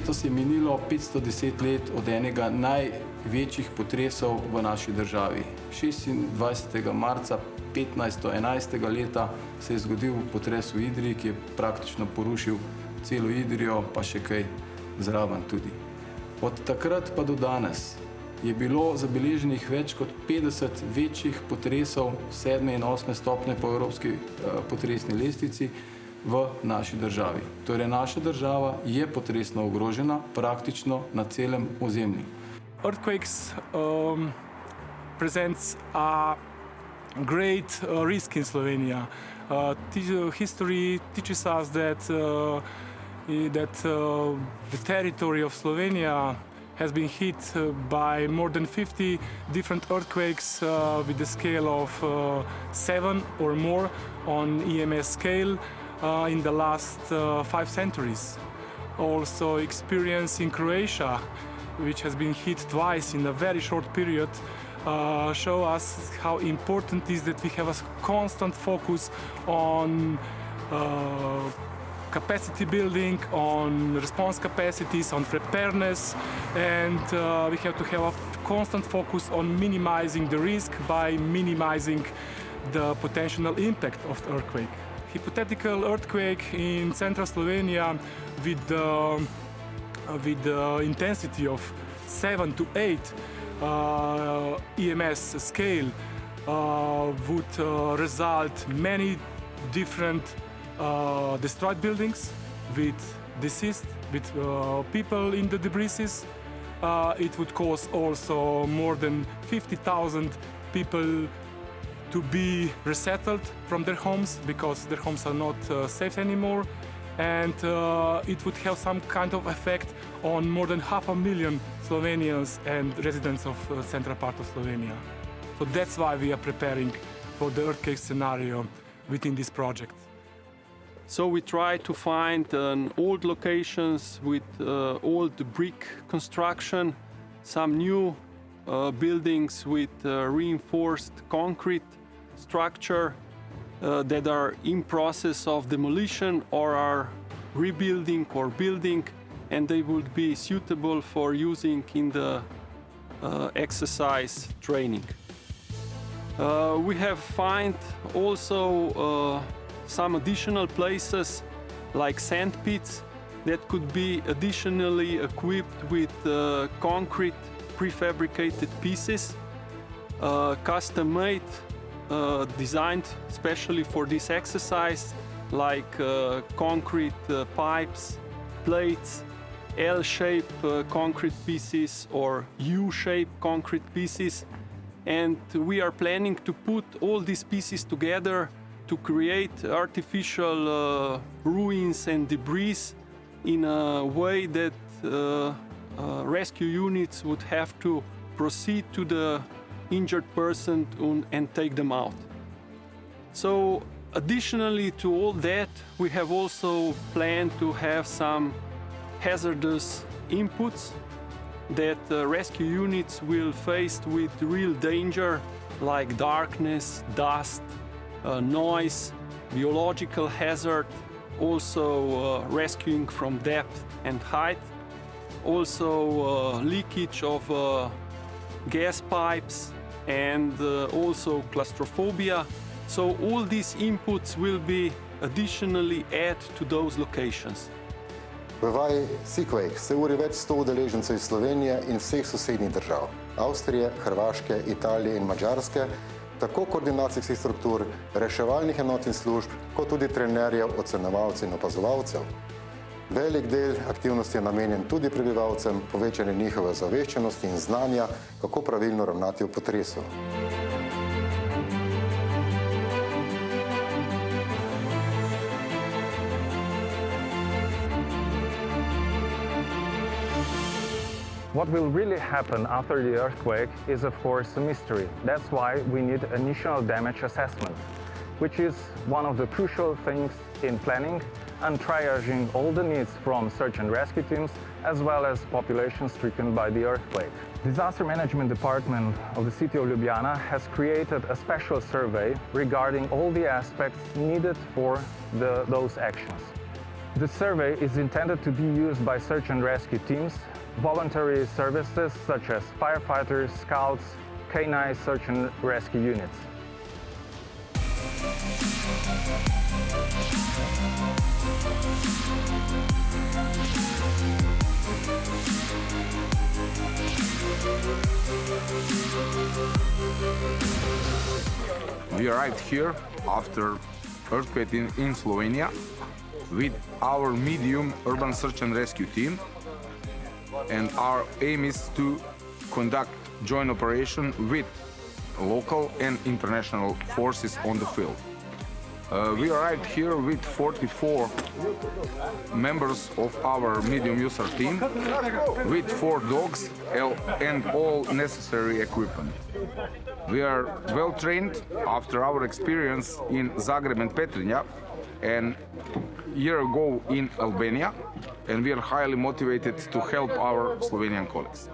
Letos je minilo 510 let od enega največjih potresov v naši državi. 26. marca 1511. leta se je zgodil potres v Idriji, ki je praktično porušil celo Idrijo, pa še kaj zraven tudi. Od takrat pa do danes je bilo zabeleženih več kot 50 večjih potresov 7. in 8. stopnje po evropski potresni lestvici v naši državi. Torej, naša država je potresno ogrožena praktično na celem ozemlju. Earthquakes presents a great risk in Slovenia. History teaches us that the territory of Slovenia has been hit by more than 50 different earthquakes with the scale of 7 or more on EMS scale in the last 5 centuries. Also, experience in Croatia, which has been hit twice in a very short period, show us how important it is that we have a constant focus on capacity building, on response capacities, on preparedness, and we have to have a constant focus on minimizing the risk by minimizing the potential impact of the earthquake. Hypothetical earthquake in central Slovenia with the intensity of 7 to 8 EMS scale would result many different destroyed buildings with deceased, with people in the debris. It would cause also more than 50,000 people to be resettled from their homes because their homes are not safe anymore, and it would have some kind of effect on more than 500,000 Slovenians and residents of central part of Slovenia. So that's why we are preparing for the earthquake scenario within this project. So we try to find old locations with old brick construction, some new buildings with reinforced concrete structure that are in process of demolition or are rebuilding or building, and they would be suitable for using in the exercise training. We have found also some additional places like sand pits that could be additionally equipped with concrete prefabricated pieces, custom-made, designed specially for this exercise, like concrete pipes, plates, L-shaped concrete pieces or U-shaped concrete pieces. And we are planning to put all these pieces together to create artificial ruins and debris in a way that rescue units would have to proceed to the injured person and take them out. So additionally to all that, we have also planned to have some hazardous inputs that rescue units will face with real danger, like darkness, dust, noise, biological hazard, also rescuing from depth and height, also leakage of gas pipes, and also claustrophobia. So all these inputs will be additionally added to those locations. V vaji SIQUAKE se uri več 100 udeležencev iz Slovenije in vseh sosednjih držav, Avstrije, Hrvaške, Italije in Madžarske, tako koordinacijskih struktur, reševalnih enot in služb, kot tudi trenerjev, ocenjevalcev in opazovalcev. Velik del aktivnosti je namenjen tudi prebivalcem, povečanje njihove ozaveščenosti in znanja, kako pravilno ravnati v potresu. What will really happen after the earthquake is, of course, a mystery. That's why we need initial damage assessment, which is one of the crucial things in planning and triaging all the needs from search and rescue teams, as well as populations stricken by the earthquake. Disaster Management Department of the city of Ljubljana has created a special survey regarding all the aspects needed for those actions. The survey is intended to be used by search and rescue teams, voluntary services such as firefighters, scouts, canine search and rescue units. We arrived here after earthquake in Slovenia with our medium urban search and rescue team, and our aim is to conduct joint operation with local and international forces on the field. We arrived here with 44 members of our medium user team, with 4 dogs and all necessary equipment. We are well trained after our experience in Zagreb and Petrinja, and a year ago in Albania, and we are highly motivated to help our Slovenian colleagues.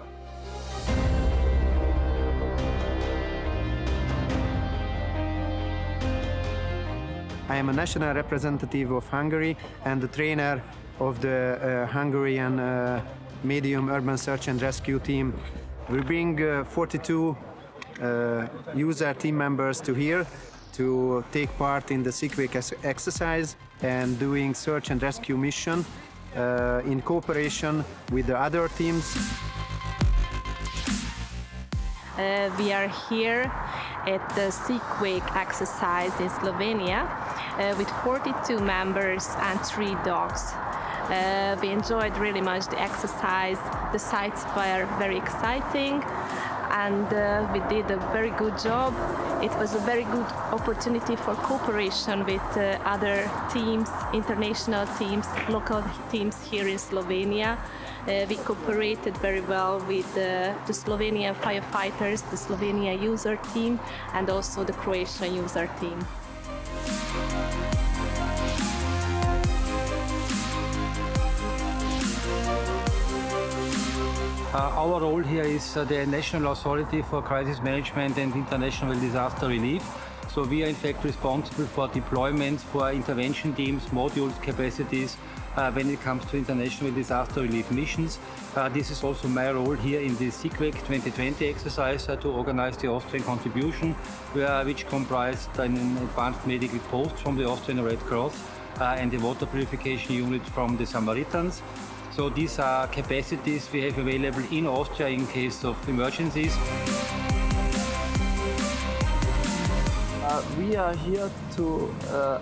I am a national representative of Hungary and the trainer of the Hungarian medium urban search and rescue team. We bring 42 user team members to here to take part in the SIQUAKE exercise and doing search and rescue mission in cooperation with the other teams. We are here at the SIQUAKE exercise in Slovenia with 42 members and 3 dogs. We enjoyed really much the exercise. The sites were very exciting and we did a very good job. It was a very good opportunity for cooperation with other teams, international teams, local teams here in Slovenia. We cooperated very well with the Slovenian firefighters, the Slovenia user team, and also the Croatian user team. Our role here is the National Authority for Crisis Management and International Disaster Relief. So we are in fact responsible for deployment for intervention teams, modules, capacities when it comes to international disaster relief missions. This is also my role here in the SIQUAKE2020 exercise to organize the Austrian contribution, which comprised an advanced medical post from the Austrian Red Cross and the water purification unit from the Samaritans. So these are capacities we have available in Austria in case of emergencies. We are here to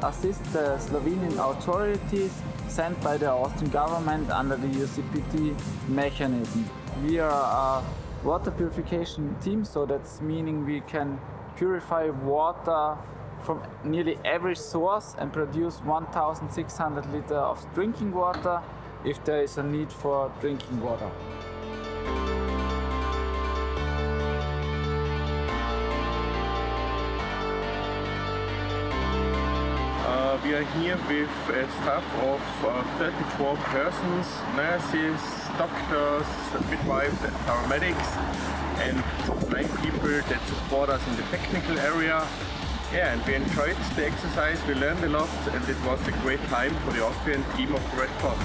assist the Slovenian authorities sent by the Austrian government under the UCPT mechanism. We are a water purification team, so that's meaning we can purify water from nearly every source and produce 1,600 liters of drinking water if there is a need for drinking water. We are here with a staff of 34 persons, nurses, doctors, midwives, and paramedics, and 9 people that support us in the technical area. Yeah, and we enjoyed the exercise, we learned a lot, and it was a great time for the Austrian team of the Red Cross.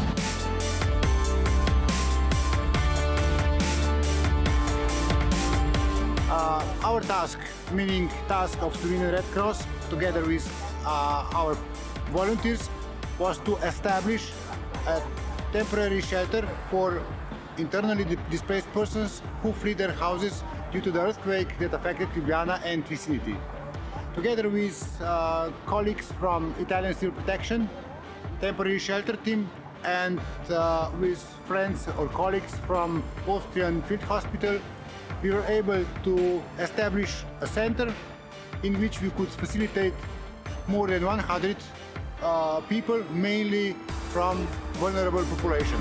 Our task, meaning task of Slovenian Red Cross, together with our volunteers, was to establish a temporary shelter for internally displaced persons who fled their houses due to the earthquake that affected Ljubljana and vicinity. Together with colleagues from Italian Civil Protection, temporary shelter team, and with friends or colleagues from Austrian Field Hospital, we were able to establish a center in which we could facilitate more than 100 people, mainly from vulnerable population.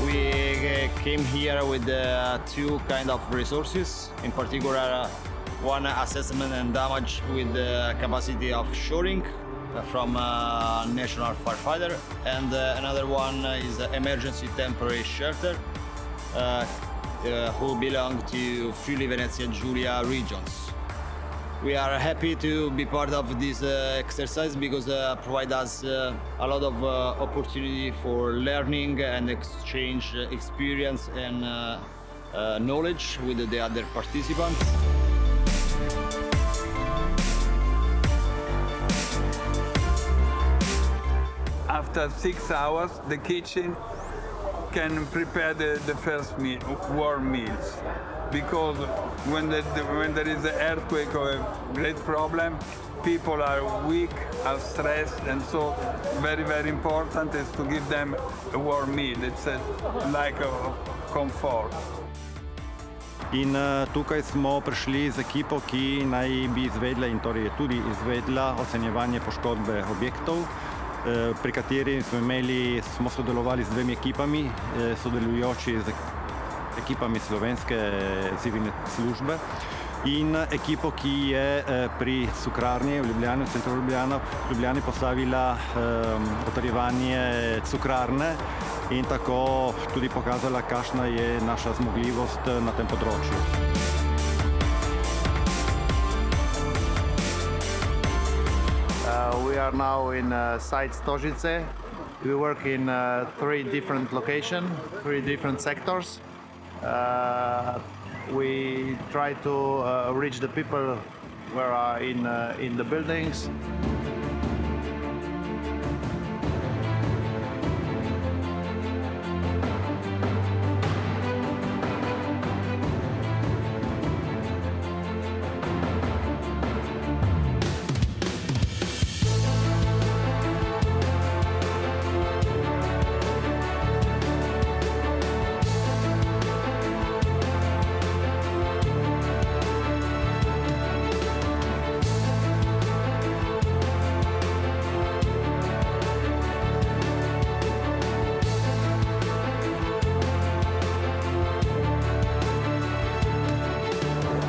We came here with 2 kind of resources, in particular one assessment and damage with the capacity of shoring from National Firefighter, and another one is the emergency temporary shelter who belong to Friuli Venezia Giulia regions. We are happy to be part of this exercise because it provides us a lot of opportunity for learning and exchange experience and knowledge with the other participants. After 6 hours, the kitchen can prepare the first meal, warm meals. Because when there is an earthquake or a great problem, people are weak, are stressed, and so very, very important is to give them a warm meal. It's like a comfort. In tukaj smo prišli z ekipo, ki naj bi izvedla in torej je tudi izvedla ocenjevanje poškodbe objektov, pri kateri smo sodelovali z dvemi ekipami, sodelujoči z ekipami slovenske civilne službe in ekipo, ki je pri cukrarni v Ljubljani, v centru Ljubljani postavila potrjevanje cukrarne in tako tudi pokazala, kakšna je naša zmogljivost na tem področju. We are now in site Stožice. We work in 3 different locations, 3 different sectors. We try to reach the people who are in the buildings.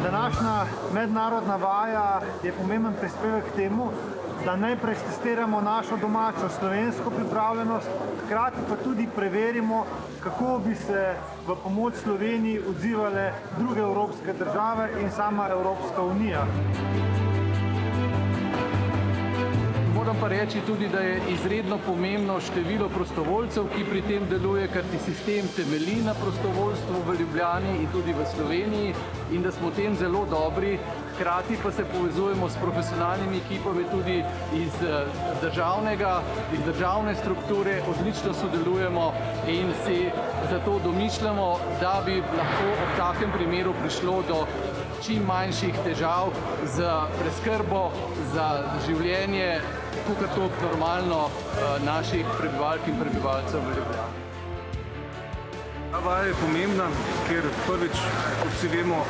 Današnja mednarodna vaja je pomemben prispevek k temu, da najprej testiramo našo domačo slovensko pripravljenost, hkrati pa tudi preverimo, kako bi se v pomoč Sloveniji odzivale druge evropske države in sama Evropska unija. Moram pa reči tudi, da je izredno pomembno število prostovoljcev, ki pri tem deluje, ker sistem temelji na prostovoljstvu v Ljubljani in tudi v Sloveniji in da smo v tem zelo dobri. Hkrati pa se povezujemo s profesionalnimi ekipami tudi iz državne strukture, odlično sodelujemo in si zato domišljamo, da bi lahko ob takem primeru prišlo do čim manjših težav z preskrbo za življenje, tukaj to normalno naših prebivalk in prebivalcev v Ljubljani. Ta vaja je pomembna, ker prvič, kot vsi vemo,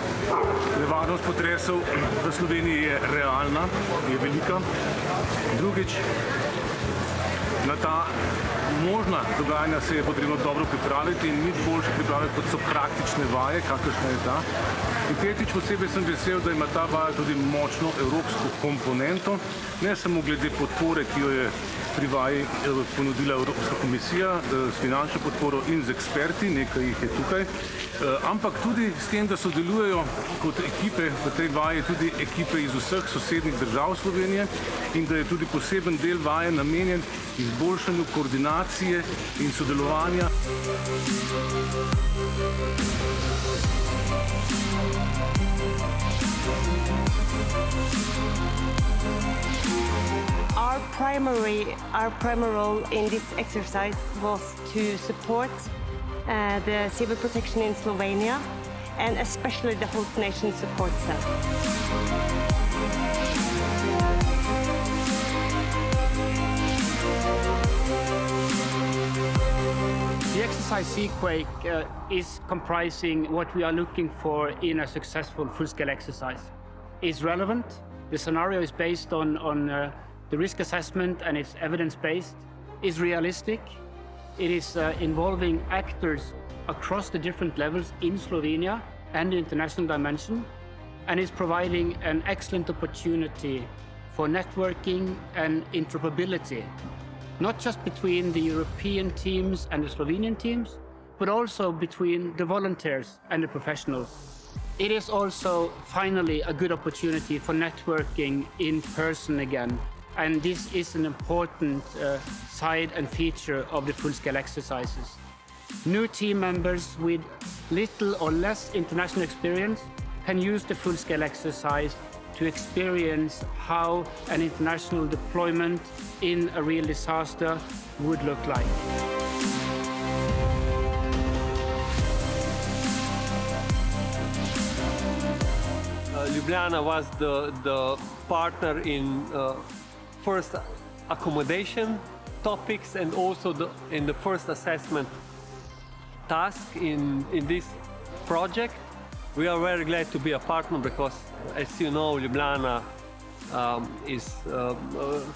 nevarnost potresov v Sloveniji je realna, je velika. Drugič, na ta možna dogajanja se je potrebno dobro pripraviti in nič boljše pripraviti, kot so praktične vaje, kakršna je ta. In tretjič, posebej sem vesel, da ima ta vaja tudi močno evropsko komponento, ne samo glede podpore, ki jo je pri vaji ponudila Evropska komisija s finančno podporo in z eksperti, nekaj jih je tukaj, ampak tudi s tem, da sodelujejo kot ekipe v tej vaji tudi ekipe iz vseh sosednjih držav Slovenije in da je tudi poseben del vaje namenjen izboljšanju koordinacije in sodelovanja. Our primary role in this exercise was to support the civil protection in Slovenia and especially the host nation support cell. The exercise SIQUAKE is comprising what we are looking for in a successful full-scale exercise. It's relevant. The scenario is based on the risk assessment and it's evidence-based. It's realistic. It is involving actors across the different levels in Slovenia and the international dimension, and is providing an excellent opportunity for networking and interoperability, not just between the European teams and the Slovenian teams, but also between the volunteers and the professionals. It is also finally a good opportunity for networking in person again. And this is an important side and feature of the full-scale exercises. New team members with little or less international experience can use the full-scale exercise to experience how an international deployment in a real disaster would look like. Ljubljana was the partner in first accommodation topics and also in the first assessment task in this project. We are very glad to be a partner because, as you know, Ljubljana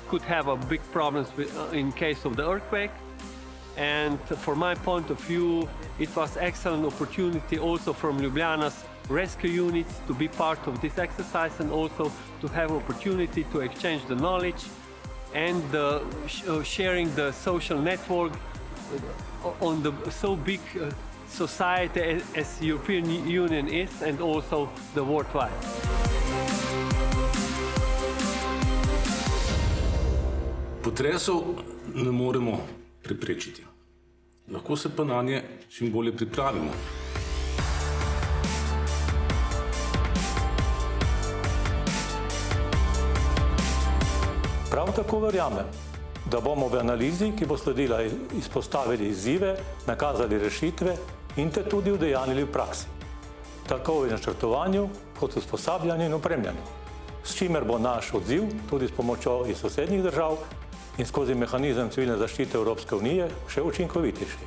could have a big problems in case of the earthquake. And from my point of view, it was excellent opportunity also from Ljubljana's rescue units to be part of this exercise and also to have opportunity to exchange the knowledge and sharing the social network on the so big society as European Union is and also the worldwide. Potresov ne moremo preprečiti. Lahko se pa nanje čim bolje pripravimo. Prav tako verjamem, da bomo v analizi, ki bo sledila, izpostavili izzive, nakazali rešitve in te tudi udejanjili v praksi. Tako v načrtovanju, kot v usposabljanju in opremljanju. S čimer bo naš odziv tudi s pomočjo iz sosednjih držav in skozi mehanizem civilne zaščite Evropske unije še učinkovitejši.